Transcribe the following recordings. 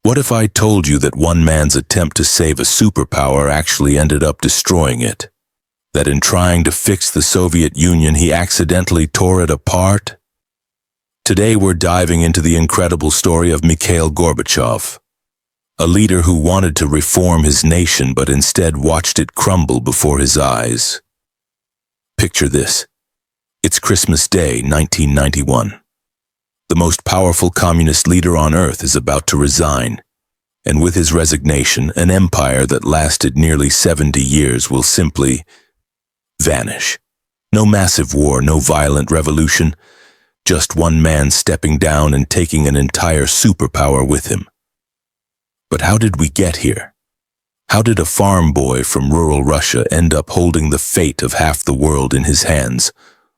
What if I told you that one man's attempt to save a superpower actually ended up destroying it? That in trying to fix the Soviet Union, he accidentally tore it apart? Today we're diving into the incredible story of Mikhail Gorbachev, a leader who wanted to reform his nation but instead watched it crumble before his eyes. Picture this. It's Christmas Day, 1991. The most powerful communist leader on earth is about to resign, and with his resignation, an empire that lasted nearly 70 years will simply vanish. No massive war, no violent revolution, just one man stepping down and taking an entire superpower with him. But how did we get here? How did a farm boy from rural Russia end up holding the fate of half the world in his hands,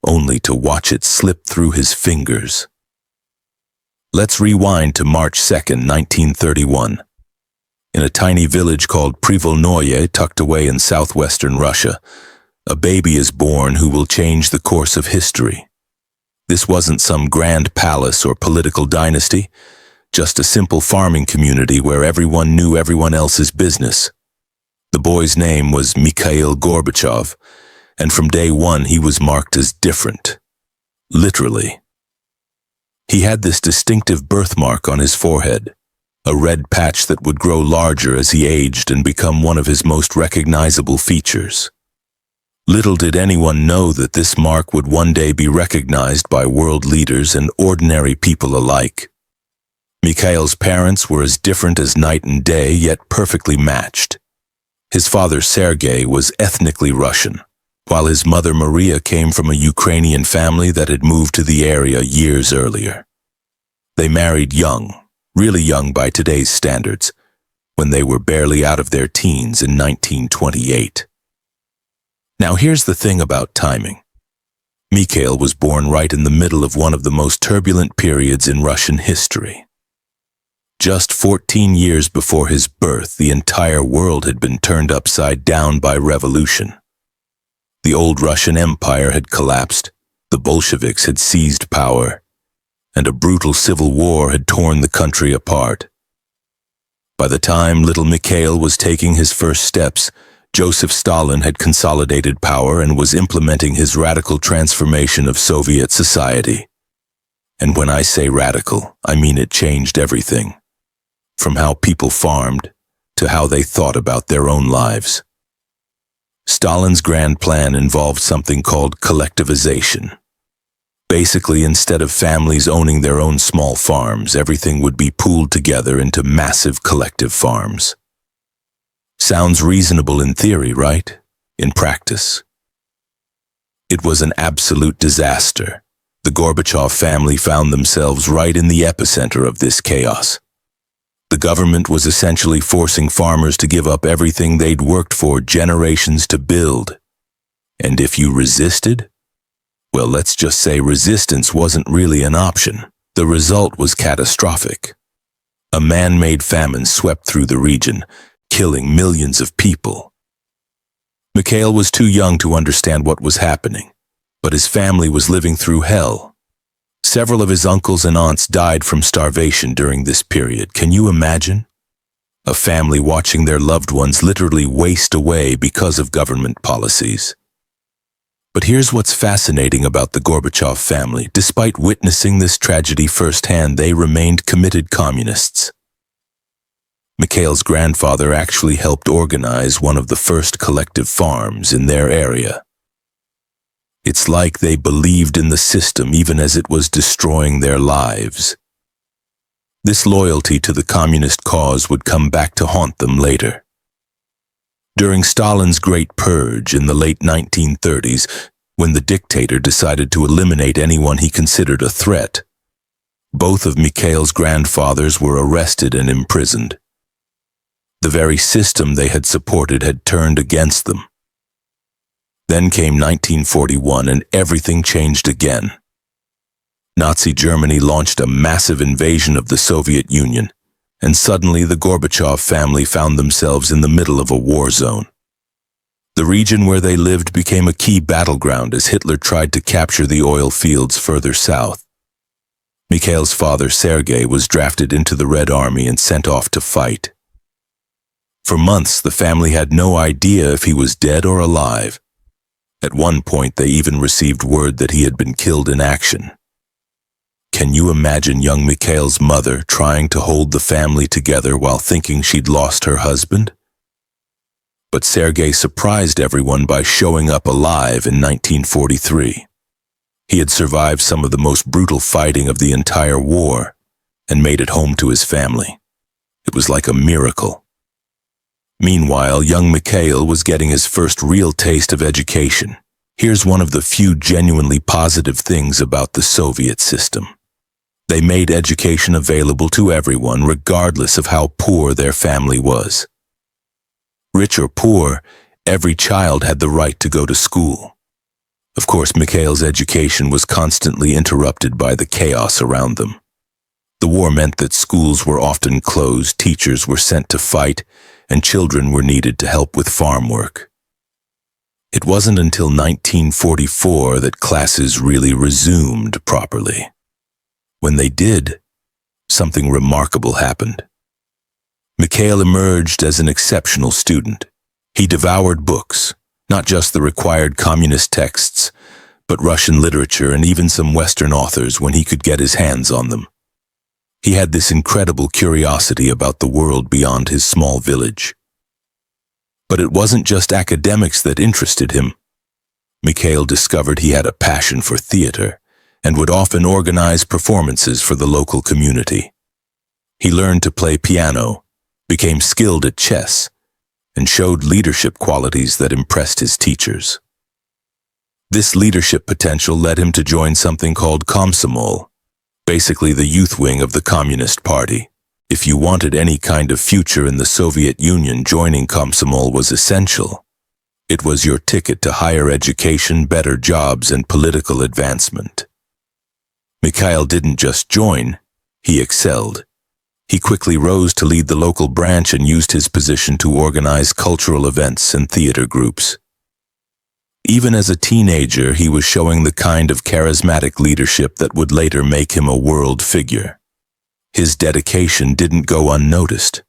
only to watch it slip through his fingers? Let's rewind to March 2nd, 1931. In a tiny village called Privolnoye, tucked away in southwestern Russia, a baby is born who will change the course of history. This wasn't some grand palace or political dynasty, just a simple farming community where everyone knew everyone else's business. The boy's name was Mikhail Gorbachev, and from day one he was marked as different. Literally. He had this distinctive birthmark on his forehead, a red patch that would grow larger as he aged and become one of his most recognizable features. Little did anyone know that this mark would one day be recognized by world leaders and ordinary people alike. Mikhail's parents were as different as night and day, yet perfectly matched. His father Sergei was ethnically Russian, while his mother Maria came from a Ukrainian family that had moved to the area years earlier. They married young, really young by today's standards, when they were barely out of their teens in 1928. Now here's the thing about timing. Mikhail was born right in the middle of one of the most turbulent periods in Russian history. Just 14 years before his birth, the entire world had been turned upside down by revolution. The old Russian Empire had collapsed, the Bolsheviks had seized power, and a brutal civil war had torn the country apart. By the time little Mikhail was taking his first steps, Joseph Stalin had consolidated power and was implementing his radical transformation of Soviet society. And when I say radical, I mean it changed everything. From how people farmed to how they thought about their own lives. Stalin's grand plan involved something called collectivization. Basically, instead of families owning their own small farms, everything would be pooled together into massive collective farms. Sounds reasonable in theory, right? In practice, it was an absolute disaster. The Gorbachev family found themselves right in the epicenter of this chaos. The government was essentially forcing farmers to give up everything they'd worked for generations to build. And if you resisted, well, let's just say resistance wasn't really an option. The result was catastrophic. A man-made famine swept through the region, killing millions of people. Mikhail was too young to understand what was happening, but his family was living through hell. Several of his uncles and aunts died from starvation during this period. Can you imagine? A family watching their loved ones literally waste away because of government policies. But here's what's fascinating about the Gorbachev family. Despite witnessing this tragedy firsthand, they remained committed communists. Mikhail's grandfather actually helped organize one of the first collective farms in their area. It's like they believed in the system even as it was destroying their lives. This loyalty to the communist cause would come back to haunt them later. During Stalin's Great Purge in the late 1930s, when the dictator decided to eliminate anyone he considered a threat, both of Mikhail's grandfathers were arrested and imprisoned. The very system they had supported had turned against them. Then came 1941 and everything changed again. Nazi Germany launched a massive invasion of the Soviet Union, and suddenly the Gorbachev family found themselves in the middle of a war zone. The region where they lived became a key battleground as Hitler tried to capture the oil fields further south. Mikhail's father, Sergei, was drafted into the Red Army and sent off to fight. For months, the family had no idea if he was dead or alive. At one point, they even received word that he had been killed in action. Can you imagine young Mikhail's mother trying to hold the family together while thinking she'd lost her husband? But Sergei surprised everyone by showing up alive in 1943. He had survived some of the most brutal fighting of the entire war and made it home to his family. It was like a miracle. Meanwhile, young Mikhail was getting his first real taste of education. Here's one of the few genuinely positive things about the Soviet system. They made education available to everyone regardless of how poor their family was. Rich or poor, every child had the right to go to school. Of course, Mikhail's education was constantly interrupted by the chaos around them. The war meant that schools were often closed, teachers were sent to fight, and children were needed to help with farm work. It wasn't until 1944 that classes really resumed properly. When they did, something remarkable happened. Mikhail emerged as an exceptional student. He devoured books, not just the required communist texts, but Russian literature and even some Western authors when he could get his hands on them. He had this incredible curiosity about the world beyond his small village. But it wasn't just academics that interested him. Mikhail discovered he had a passion for theater and would often organize performances for the local community. He learned to play piano, became skilled at chess, and showed leadership qualities that impressed his teachers. This leadership potential led him to join something called Komsomol, basically the youth wing of the Communist Party. If you wanted any kind of future in the Soviet Union, joining Komsomol was essential. It was your ticket to higher education, better jobs, and political advancement. Mikhail didn't just join, he excelled. He quickly rose to lead the local branch and used his position to organize cultural events and theater groups. Even as a teenager, he was showing the kind of charismatic leadership that would later make him a world figure. His dedication didn't go unnoticed.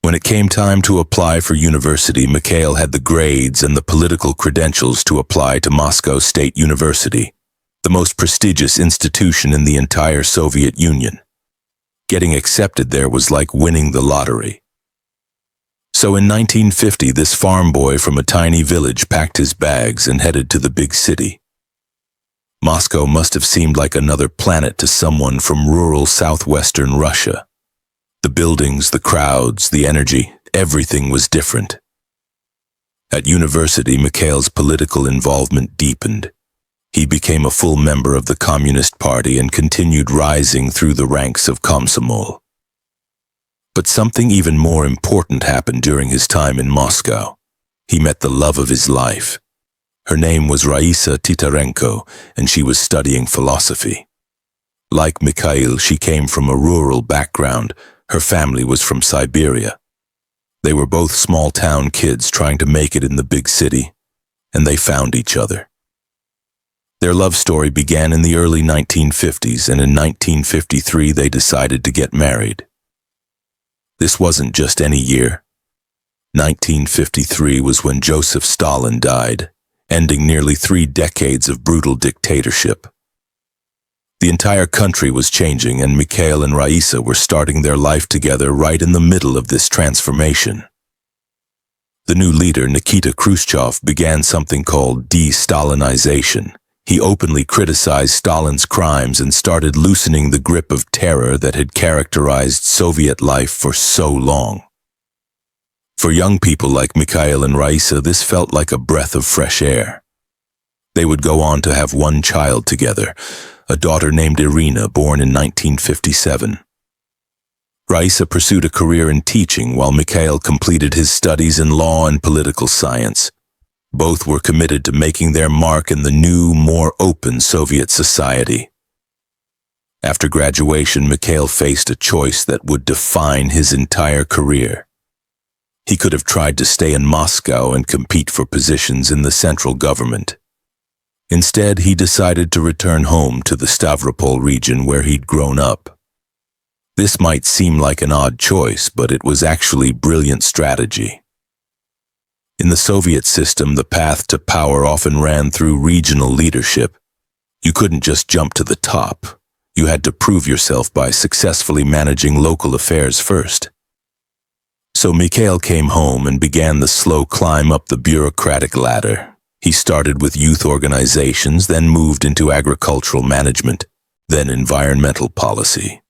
When it came time to apply for university, Mikhail had the grades and the political credentials to apply to Moscow State University, the most prestigious institution in the entire Soviet Union. Getting accepted there was like winning the lottery. So in 1950, this farm boy from a tiny village packed his bags and headed to the big city. Moscow must have seemed like another planet to someone from rural southwestern Russia. The buildings, the crowds, the energy, everything was different. At university, Mikhail's political involvement deepened. He became a full member of the Communist Party and continued rising through the ranks of Komsomol. But something even more important happened during his time in Moscow. He met the love of his life. Her name was Raisa Titarenko, and she was studying philosophy. Like Mikhail, she came from a rural background. Her family was from Siberia. They were both small-town kids trying to make it in the big city, and they found each other. Their love story began in the early 1950s, and in 1953 they decided to get married. This wasn't just any year. 1953 was when Joseph Stalin died, ending nearly 3 decades of brutal dictatorship. The entire country was changing, and Mikhail and Raisa were starting their life together right in the middle of this transformation. The new leader, Nikita Khrushchev, began something called de-Stalinization. He openly criticized Stalin's crimes and started loosening the grip of terror that had characterized Soviet life for so long. For young people like Mikhail and Raisa, this felt like a breath of fresh air. They would go on to have one child together, a daughter named Irina, born in 1957. Raisa pursued a career in teaching while Mikhail completed his studies in law and political science. Both were committed to making their mark in the new, more open Soviet society. After graduation, Mikhail faced a choice that would define his entire career. He could have tried to stay in Moscow and compete for positions in the central government. Instead, he decided to return home to the Stavropol region where he'd grown up. This might seem like an odd choice, but it was actually brilliant strategy. In the Soviet system, the path to power often ran through regional leadership. You couldn't just jump to the top. You had to prove yourself by successfully managing local affairs first. So Mikhail came home and began the slow climb up the bureaucratic ladder. He started with youth organizations, then moved into agricultural management, then environmental policy.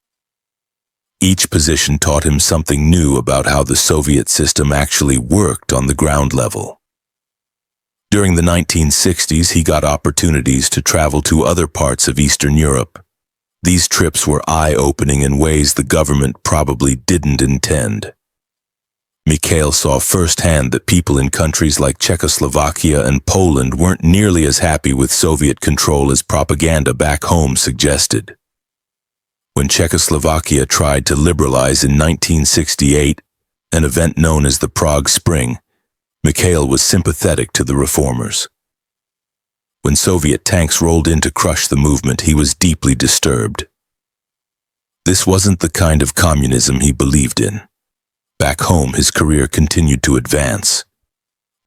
Each position taught him something new about how the Soviet system actually worked on the ground level. During the 1960s, he got opportunities to travel to other parts of Eastern Europe. These trips were eye-opening in ways the government probably didn't intend. Mikhail saw firsthand that people in countries like Czechoslovakia and Poland weren't nearly as happy with Soviet control as propaganda back home suggested. When Czechoslovakia tried to liberalize in 1968, an event known as the Prague Spring, Mikhail was sympathetic to the reformers. When Soviet tanks rolled in to crush the movement, he was deeply disturbed. This wasn't the kind of communism he believed in. Back home, his career continued to advance.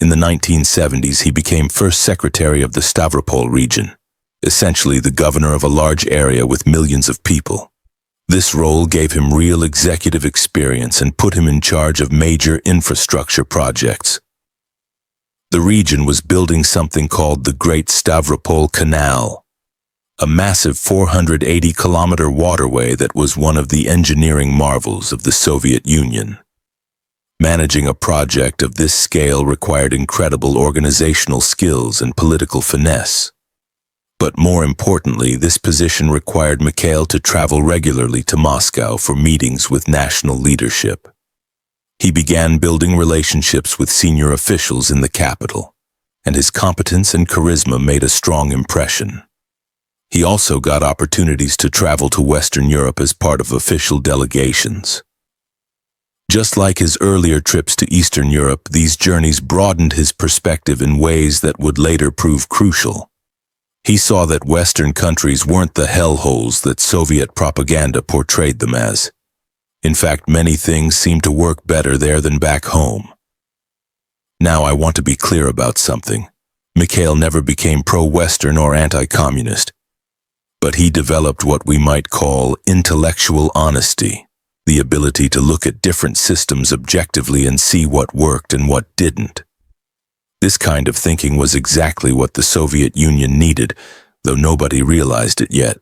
In the 1970s, he became first secretary of the Stavropol region, essentially the governor of a large area with millions of people. This role gave him real executive experience and put him in charge of major infrastructure projects. The region was building something called the Great Stavropol Canal, a massive 480-kilometer waterway that was one of the engineering marvels of the Soviet Union. Managing a project of this scale required incredible organizational skills and political finesse. But more importantly, this position required Mikhail to travel regularly to Moscow for meetings with national leadership. He began building relationships with senior officials in the capital, and his competence and charisma made a strong impression. He also got opportunities to travel to Western Europe as part of official delegations. Just like his earlier trips to Eastern Europe, these journeys broadened his perspective in ways that would later prove crucial. He saw that Western countries weren't the hellholes that Soviet propaganda portrayed them as. In fact, many things seemed to work better there than back home. Now I want to be clear about something. Mikhail never became pro-Western or anti-communist, but he developed what we might call intellectual honesty, the ability to look at different systems objectively and see what worked and what didn't. This kind of thinking was exactly what the Soviet Union needed, though nobody realized it yet.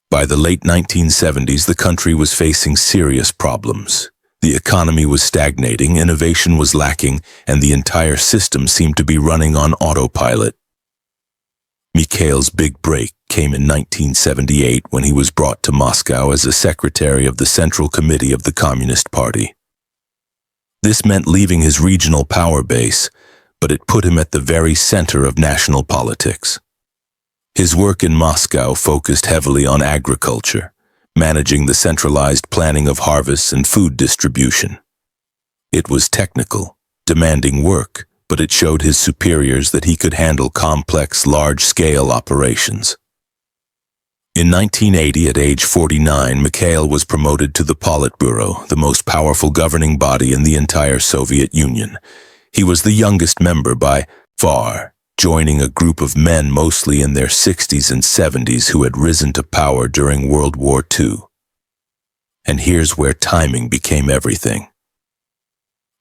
By the late 1970s, the country was facing serious problems. The economy was stagnating, innovation was lacking, and the entire system seemed to be running on autopilot. Mikhail's big break came in 1978 when he was brought to Moscow as a secretary of the Central Committee of the Communist Party. This meant leaving his regional power base, but it put him at the very center of national politics. His work in Moscow focused heavily on agriculture, managing the centralized planning of harvests and food distribution. It was technical, demanding work, but it showed his superiors that he could handle complex, large-scale operations. In 1980, at age 49, Mikhail was promoted to the Politburo, the most powerful governing body in the entire Soviet Union. He was the youngest member by far, joining a group of men mostly in their 60s and 70s who had risen to power during World War II. And here's where timing became everything.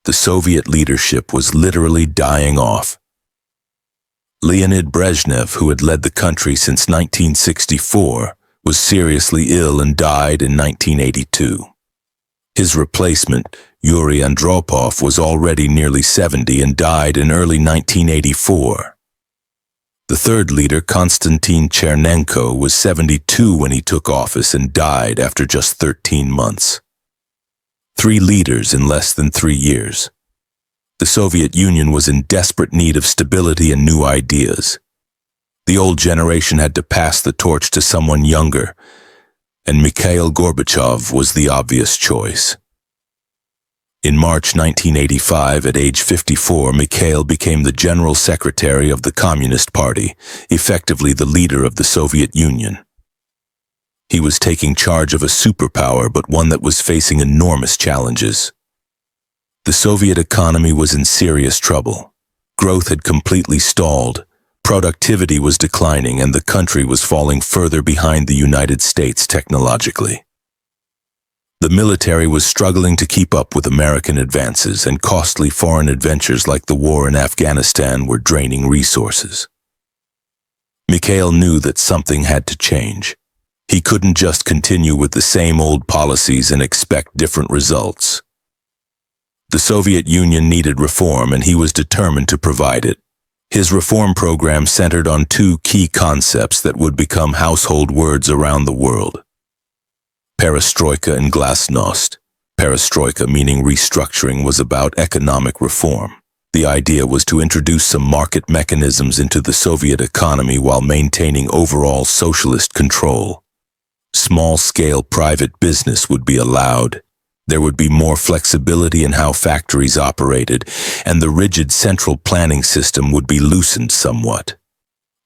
The Soviet leadership was literally dying off. Leonid Brezhnev, who had led the country since 1964, was seriously ill and died in 1982. His replacement, Yuri Andropov, was already nearly 70 and died in early 1984. The third leader, Konstantin Chernenko, was 72 when he took office and died after just 13 months. 3 leaders in less than 3 years. The Soviet Union was in desperate need of stability and new ideas. The old generation had to pass the torch to someone younger, and Mikhail Gorbachev was the obvious choice. In March 1985, at age 54, Mikhail became the General Secretary of the Communist Party, effectively the leader of the Soviet Union. He was taking charge of a superpower, but one that was facing enormous challenges. The Soviet economy was in serious trouble. Growth had completely stalled, productivity was declining, and the country was falling further behind the United States technologically. The military was struggling to keep up with American advances, and costly foreign adventures like the war in Afghanistan were draining resources. Mikhail knew that something had to change. He couldn't just continue with the same old policies and expect different results. The Soviet Union needed reform, and he was determined to provide it. His reform program centered on two key concepts that would become household words around the world: perestroika and glasnost. Perestroika, meaning restructuring, was about economic reform. The idea was to introduce some market mechanisms into the Soviet economy while maintaining overall socialist control. Small-scale private business would be allowed. There would be more flexibility in how factories operated, and the rigid central planning system would be loosened somewhat.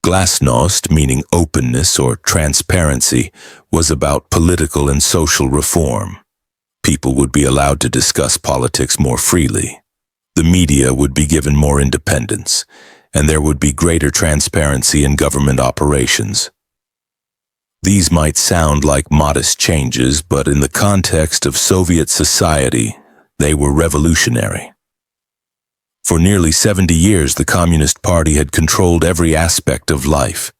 Glasnost, meaning openness or transparency, was about political and social reform. People would be allowed to discuss politics more freely. The media would be given more independence, and there would be greater transparency in government operations. These might sound like modest changes, but in the context of Soviet society, they were revolutionary. For nearly 70 years, the Communist Party had controlled every aspect of life.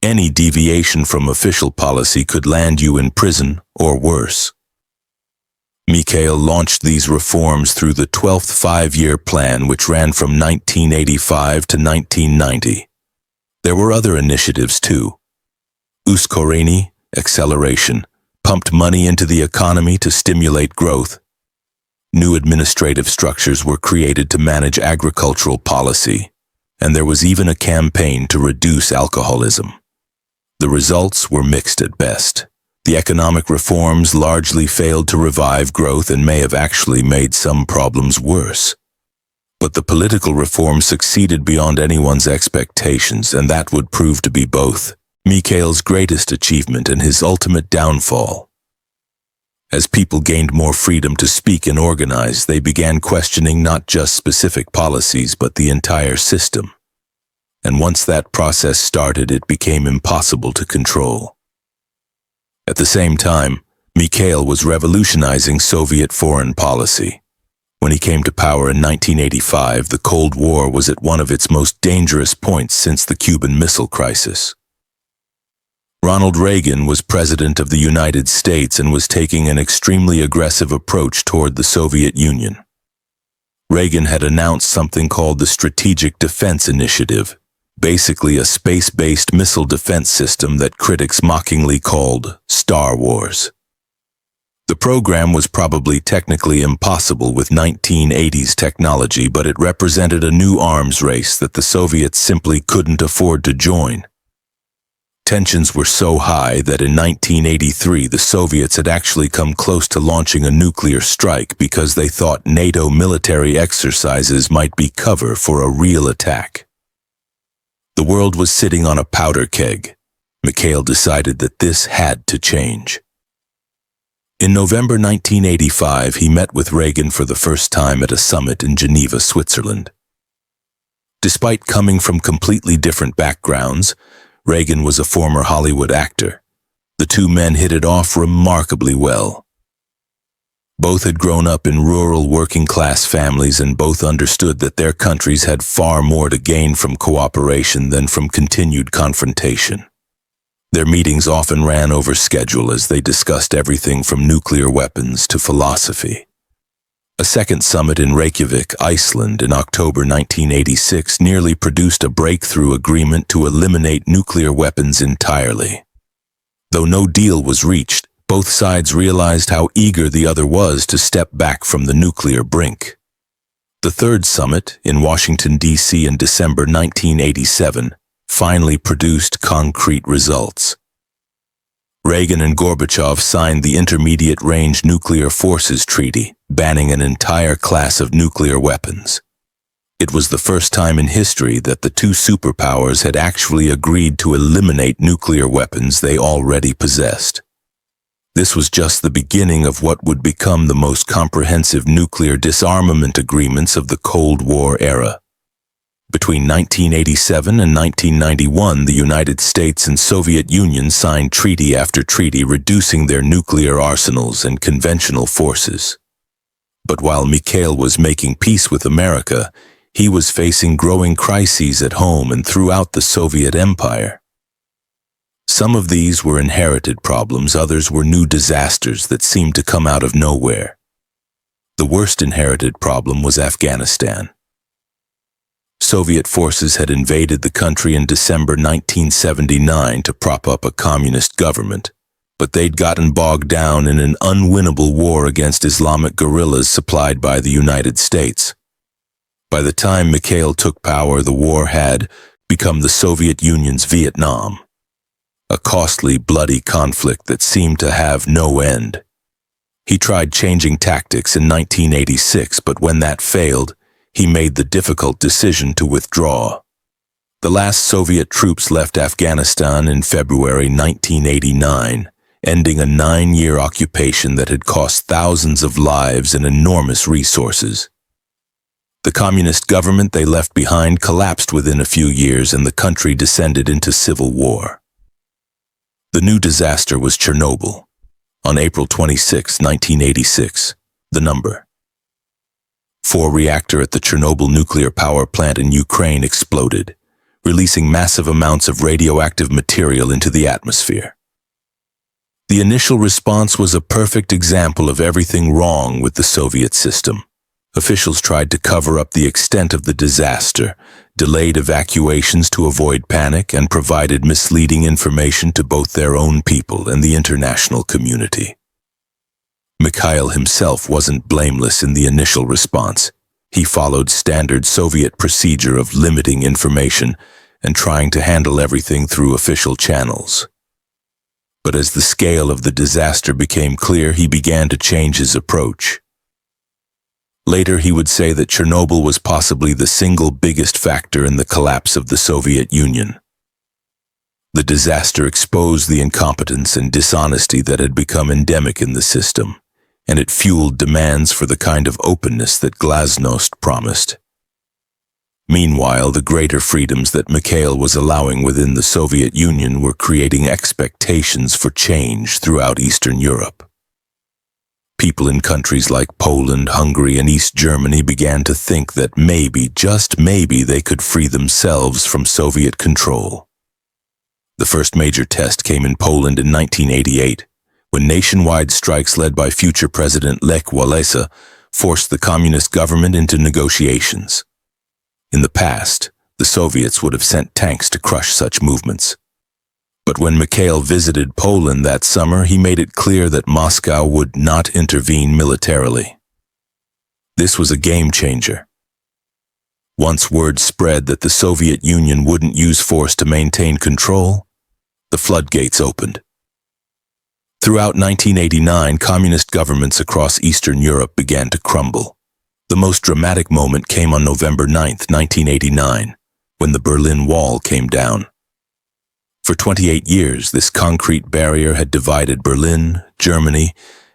Any deviation from official policy could land you in prison or worse. Mikhail launched these reforms through the 12th five-year plan, which ran from 1985 to 1990. There were other initiatives too. Uskorenie, acceleration, pumped money into the economy to stimulate growth. New administrative structures were created to manage agricultural policy, and there was even a campaign to reduce alcoholism. The results were mixed at best. The economic reforms largely failed to revive growth and may have actually made some problems worse. But the political reforms succeeded beyond anyone's expectations, and that would prove to be both Mikhail's greatest achievement and his ultimate downfall. As people gained more freedom to speak and organize, they began questioning not just specific policies but the entire system. And once that process started, it became impossible to control. At the same time, Mikhail was revolutionizing Soviet foreign policy. When he came to power in 1985, the Cold War was at one of its most dangerous points since the Cuban Missile Crisis. Ronald Reagan was president of the United States and was taking an extremely aggressive approach toward the Soviet Union. Reagan had announced something called the Strategic Defense Initiative, basically a space-based missile defense system that critics mockingly called Star Wars. The program was probably technically impossible with 1980s technology, but it represented a new arms race that the Soviets simply couldn't afford to join. Tensions were so high that in 1983 the Soviets had actually come close to launching a nuclear strike because they thought NATO military exercises might be cover for a real attack. The world was sitting on a powder keg. Mikhail decided that this had to change. In November 1985, he met with Reagan for the first time at a summit in Geneva, Switzerland. Despite coming from completely different backgrounds, Reagan was a former Hollywood actor. The two men hit it off remarkably well. Both had grown up in rural working-class families, and both understood that their countries had far more to gain from cooperation than from continued confrontation. Their meetings often ran over schedule as they discussed everything from nuclear weapons to philosophy. A second summit in Reykjavik, Iceland, in October 1986 nearly produced a breakthrough agreement to eliminate nuclear weapons entirely. Though no deal was reached, both sides realized how eager the other was to step back from the nuclear brink. The third summit, in Washington, D.C. in December 1987, finally produced concrete results. Reagan and Gorbachev signed the Intermediate Range Nuclear Forces Treaty, banning an entire class of nuclear weapons. It was the first time in history that the two superpowers had actually agreed to eliminate nuclear weapons they already possessed. This was just the beginning of what would become the most comprehensive nuclear disarmament agreements of the Cold War era. Between 1987 and 1991, the United States and Soviet Union signed treaty after treaty reducing their nuclear arsenals and conventional forces. But while Mikhail was making peace with America, he was facing growing crises at home and throughout the Soviet Empire. Some of these were inherited problems, others were new disasters that seemed to come out of nowhere. The worst inherited problem was Afghanistan. Soviet forces had invaded the country in December 1979 to prop up a communist government, but they'd gotten bogged down in an unwinnable war against Islamic guerrillas supplied by the United States. By the time Mikhail took power, the war had become the Soviet Union's Vietnam, a costly, bloody conflict that seemed to have no end. He tried changing tactics in 1986, but when that failed, he made the difficult decision to withdraw. The last Soviet troops left Afghanistan in February 1989, ending a 9-year occupation that had cost thousands of lives and enormous resources. The communist government they left behind collapsed within a few years and the country descended into civil war. The new disaster was Chernobyl. On April 26, 1986, the number 4 reactor at the Chernobyl nuclear power plant in Ukraine exploded, releasing massive amounts of radioactive material into the atmosphere. The initial response was a perfect example of everything wrong with the Soviet system. Officials tried to cover up the extent of the disaster, delayed evacuations to avoid panic, and provided misleading information to both their own people and the international community. Mikhail himself wasn't blameless in the initial response. He followed standard Soviet procedure of limiting information and trying to handle everything through official channels. But as the scale of the disaster became clear, he began to change his approach. Later, he would say that Chernobyl was possibly the single biggest factor in the collapse of the Soviet Union. The disaster exposed the incompetence and dishonesty that had become endemic in the system, and it fueled demands for the kind of openness that glasnost promised. Meanwhile, the greater freedoms that Mikhail was allowing within the Soviet Union were creating expectations for change throughout Eastern Europe. People in countries like Poland, Hungary, and East Germany began to think that maybe, just maybe, they could free themselves from Soviet control. The first major test came in Poland in 1988, when nationwide strikes led by future President Lech Walesa forced the communist government into negotiations. In the past, the Soviets would have sent tanks to crush such movements. But when Mikhail visited Poland that summer, he made it clear that Moscow would not intervene militarily. This was a game changer. Once word spread that the Soviet Union wouldn't use force to maintain control, the floodgates opened. Throughout 1989, communist governments across Eastern Europe began to crumble. The most dramatic moment came on November 9, 1989, when the Berlin Wall came down. For 28 years, this concrete barrier had divided Berlin, Germany,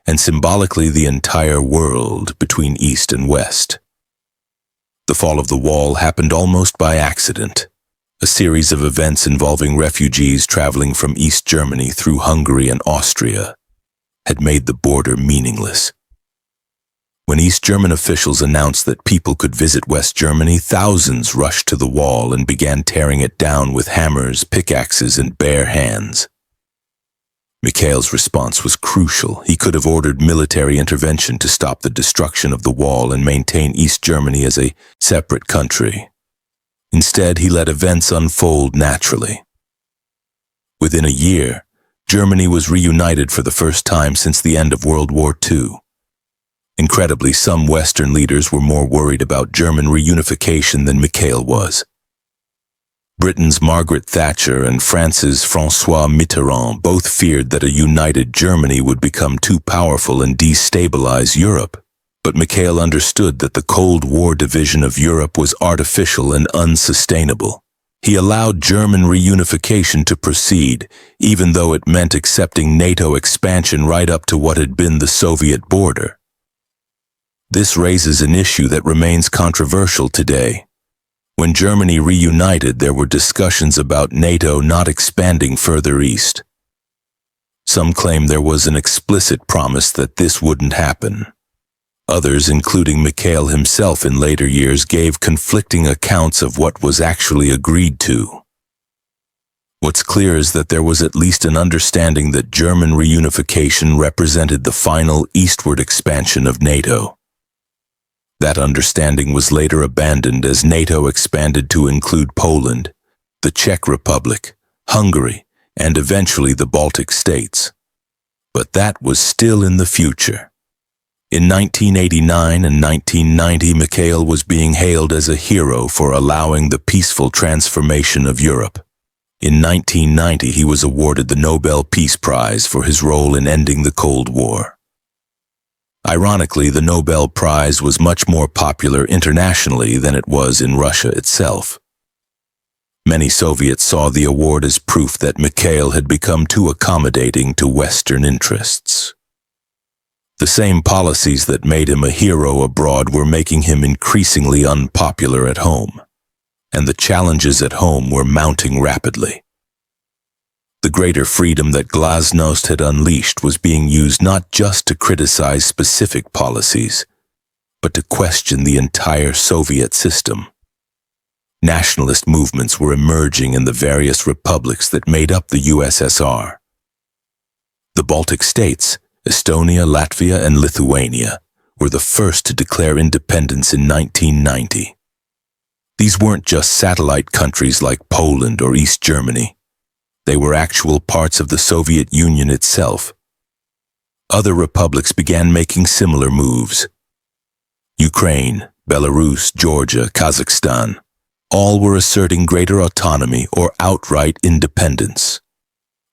and symbolically the entire world between East and West. The fall of the wall happened almost by accident. A series of events involving refugees traveling from East Germany through Hungary and Austria had made the border meaningless. When East German officials announced that people could visit West Germany, thousands rushed to the wall and began tearing it down with hammers, pickaxes, and bare hands. Mikhail's response was crucial. He could have ordered military intervention to stop the destruction of the wall and maintain East Germany as a separate country. Instead, he let events unfold naturally. Within a year, Germany was reunited for the first time since the end of World War II. Incredibly, some Western leaders were more worried about German reunification than Mikhail was. Britain's Margaret Thatcher and France's François Mitterrand both feared that a united Germany would become too powerful and destabilize Europe. But Mikhail understood that the Cold War division of Europe was artificial and unsustainable. He allowed German reunification to proceed, even though it meant accepting NATO expansion right up to what had been the Soviet border. This raises an issue that remains controversial today. When Germany reunited, there were discussions about NATO not expanding further east. Some claim there was an explicit promise that this wouldn't happen. Others, including Mikhail himself in later years, gave conflicting accounts of what was actually agreed to. What's clear is that there was at least an understanding that German reunification represented the final eastward expansion of NATO. That understanding was later abandoned as NATO expanded to include Poland, the Czech Republic, Hungary, and eventually the Baltic states. But that was still in the future. In 1989 and 1990, Mikhail was being hailed as a hero for allowing the peaceful transformation of Europe. In 1990, he was awarded the Nobel Peace Prize for his role in ending the Cold War. Ironically, the Nobel Prize was much more popular internationally than it was in Russia itself. Many Soviets saw the award as proof that Mikhail had become too accommodating to Western interests. The same policies that made him a hero abroad were making him increasingly unpopular at home, and the challenges at home were mounting rapidly. The greater freedom that glasnost had unleashed was being used not just to criticize specific policies, but to question the entire Soviet system. Nationalist movements were emerging in the various republics that made up the USSR. The Baltic states, Estonia, Latvia, and Lithuania, were the first to declare independence in 1990. These weren't just satellite countries like Poland or East Germany. They were actual parts of the Soviet Union itself. Other republics began making similar moves. Ukraine, Belarus, Georgia, Kazakhstan, all were asserting greater autonomy or outright independence.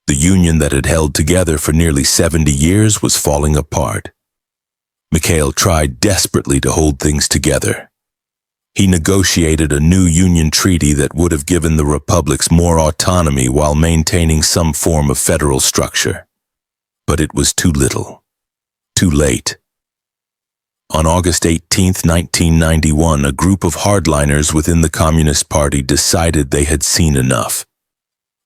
The union that had held together for nearly 70 years was falling apart. Mikhail tried desperately to hold things together. He negotiated a new union treaty that would have given the republics more autonomy while maintaining some form of federal structure. But it was too little. Too late. On August 18, 1991, a group of hardliners within the Communist Party decided they had seen enough.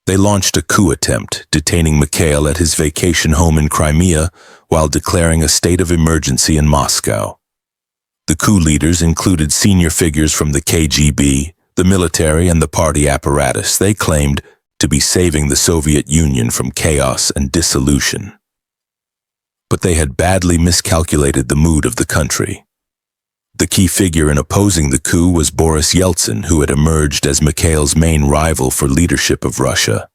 They launched a coup attempt, detaining Mikhail at his vacation home in Crimea while declaring a state of emergency in Moscow. The coup leaders included senior figures from the KGB, the military, and the party apparatus. They claimed to be saving the Soviet Union from chaos and dissolution. But they had badly miscalculated the mood of the country. The key figure in opposing the coup was Boris Yeltsin, who had emerged as Mikhail's main rival for leadership of Russia.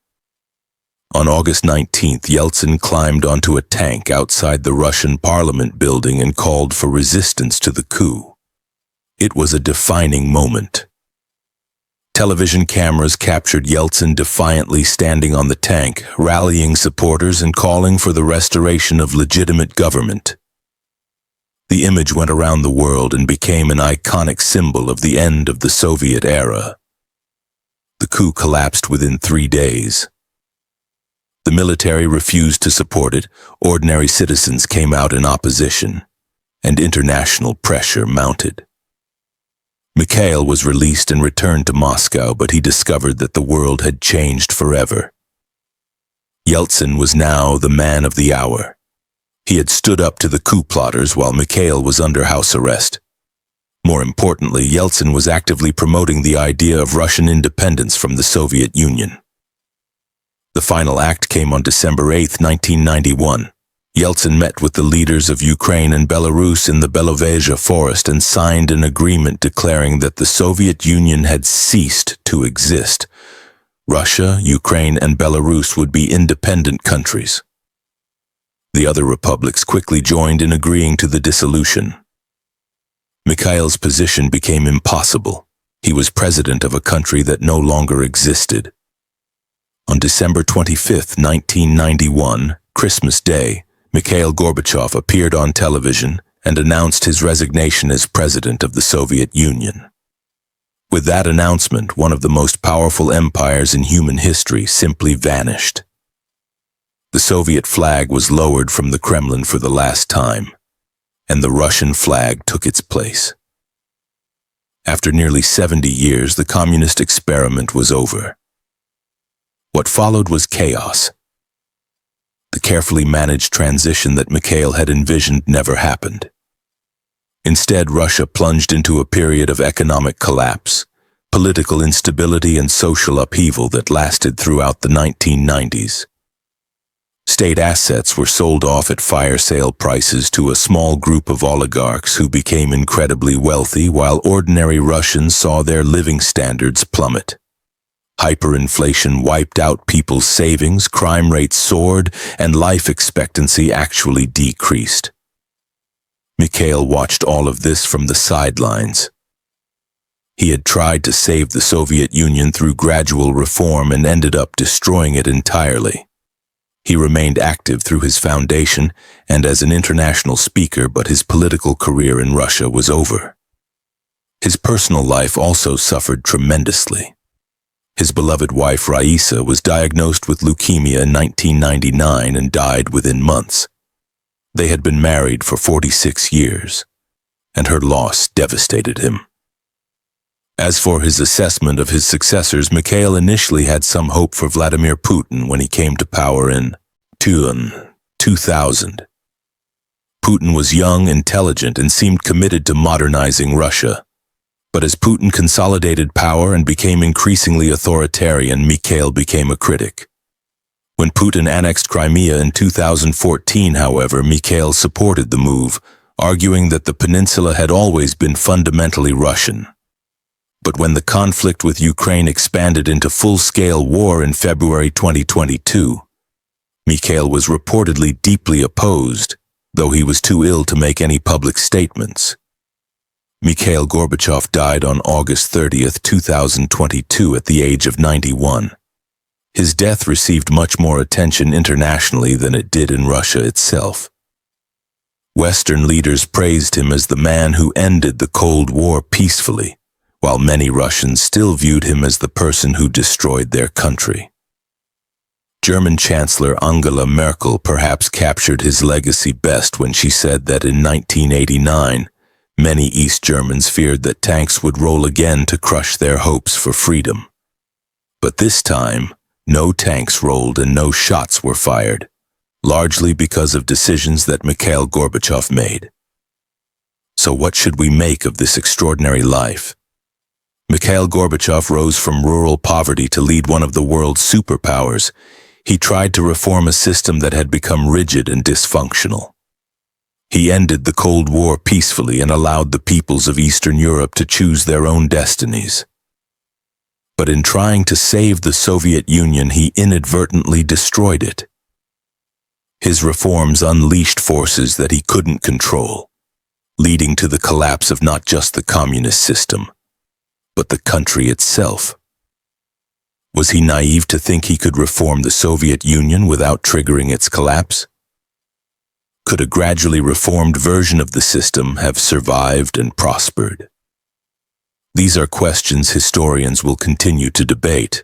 On August 19th, Yeltsin climbed onto a tank outside the Russian parliament building and called for resistance to the coup. It was a defining moment. Television cameras captured Yeltsin defiantly standing on the tank, rallying supporters and calling for the restoration of legitimate government. The image went around the world and became an iconic symbol of the end of the Soviet era. The coup collapsed within 3 days. The military refused to support it, ordinary citizens came out in opposition, and international pressure mounted. Mikhail was released and returned to Moscow, but he discovered that the world had changed forever. Yeltsin was now the man of the hour. He had stood up to the coup plotters while Mikhail was under house arrest. More importantly, Yeltsin was actively promoting the idea of Russian independence from the Soviet Union. The final act came on December 8, 1991. Yeltsin met with the leaders of Ukraine and Belarus in the Belovezha forest and signed an agreement declaring that the Soviet Union had ceased to exist. Russia, Ukraine, and Belarus would be independent countries. The other republics quickly joined in agreeing to the dissolution. Mikhail's position became impossible. He was president of a country that no longer existed. On December 25, 1991, Christmas Day, Mikhail Gorbachev appeared on television and announced his resignation as president of the Soviet Union. With that announcement, one of the most powerful empires in human history simply vanished. The Soviet flag was lowered from the Kremlin for the last time, and the Russian flag took its place. After nearly 70 years, the communist experiment was over. What followed was chaos. The carefully managed transition that Mikhail had envisioned never happened. Instead, Russia plunged into a period of economic collapse, political instability, and social upheaval that lasted throughout the 1990s. State assets were sold off at fire sale prices to a small group of oligarchs who became incredibly wealthy, while ordinary Russians saw their living standards plummet. Hyperinflation wiped out people's savings, crime rates soared, and life expectancy actually decreased. Mikhail watched all of this from the sidelines. He had tried to save the Soviet Union through gradual reform and ended up destroying it entirely. He remained active through his foundation and as an international speaker, but his political career in Russia was over. His personal life also suffered tremendously. His beloved wife Raisa was diagnosed with leukemia in 1999 and died within months. They had been married for 46 years, and her loss devastated him. As for his assessment of his successors, Mikhail initially had some hope for Vladimir Putin when he came to power in 2000. Putin was young, intelligent, and seemed committed to modernizing Russia. But as Putin consolidated power and became increasingly authoritarian, Mikhail became a critic. When Putin annexed Crimea in 2014, however, Mikhail supported the move, arguing that the peninsula had always been fundamentally Russian. But when the conflict with Ukraine expanded into full-scale war in February 2022, Mikhail was reportedly deeply opposed, though he was too ill to make any public statements. Mikhail Gorbachev died on August 30, 2022 at the age of 91. His death received much more attention internationally than it did in Russia itself. Western leaders praised him as the man who ended the Cold War peacefully, while many Russians still viewed him as the person who destroyed their country. German Chancellor Angela Merkel perhaps captured his legacy best when she said that in 1989, many East Germans feared that tanks would roll again to crush their hopes for freedom. But this time, no tanks rolled and no shots were fired, largely because of decisions that Mikhail Gorbachev made. So what should we make of this extraordinary life? Mikhail Gorbachev rose from rural poverty to lead one of the world's superpowers. He tried to reform a system that had become rigid and dysfunctional. He ended the Cold War peacefully and allowed the peoples of Eastern Europe to choose their own destinies. But in trying to save the Soviet Union, he inadvertently destroyed it. His reforms unleashed forces that he couldn't control, leading to the collapse of not just the communist system, but the country itself. Was he naive to think he could reform the Soviet Union without triggering its collapse? Could a gradually reformed version of the system have survived and prospered? These are questions historians will continue to debate.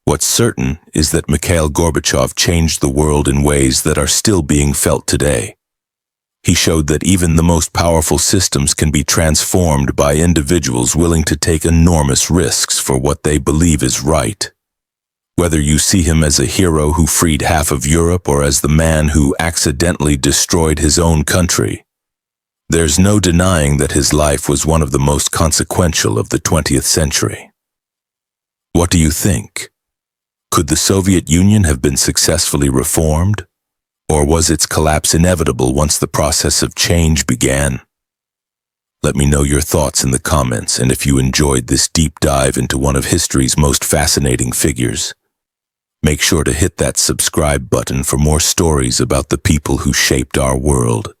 What's certain is that Mikhail Gorbachev changed the world in ways that are still being felt today. He showed that even the most powerful systems can be transformed by individuals willing to take enormous risks for what they believe is right. Whether you see him as a hero who freed half of Europe or as the man who accidentally destroyed his own country, there's no denying that his life was one of the most consequential of the 20th century. What do you think? Could the Soviet Union have been successfully reformed? Or was its collapse inevitable once the process of change began? Let me know your thoughts in the comments, and if you enjoyed this deep dive into one of history's most fascinating figures, make sure to hit that subscribe button for more stories about the people who shaped our world.